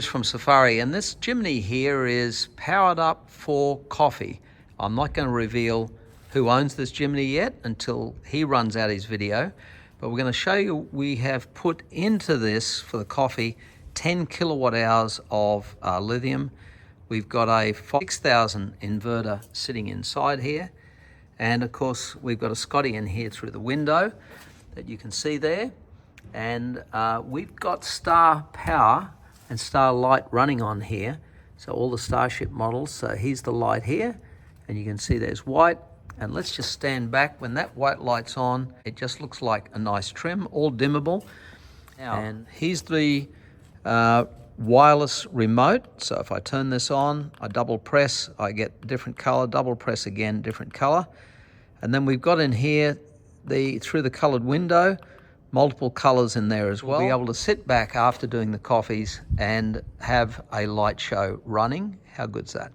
From Safiery, and this Jimny here is powered up for coffee. I'm not going to reveal who owns this Jimny yet until he runs out his video, but we're going to show you we have put into this for the coffee 10 kilowatt hours of lithium. We've got a 6000 inverter sitting inside here, and of course we've got a Scotty in here through the window that you can see there, and we've got Star Power and Star Light running on here. So all the STARSHIP models. So here's the light here, and you can see there's white. And let's just stand back. When that white light's on, it just looks like a nice trim, all dimmable. And here's the wireless remote. So if I turn this on, I double press, I get different color, double press again, different color. And then we've got in here, through the colored window, multiple colors in there as well. We'll be able to sit back after doing the coffees and have a light show running. How good's that?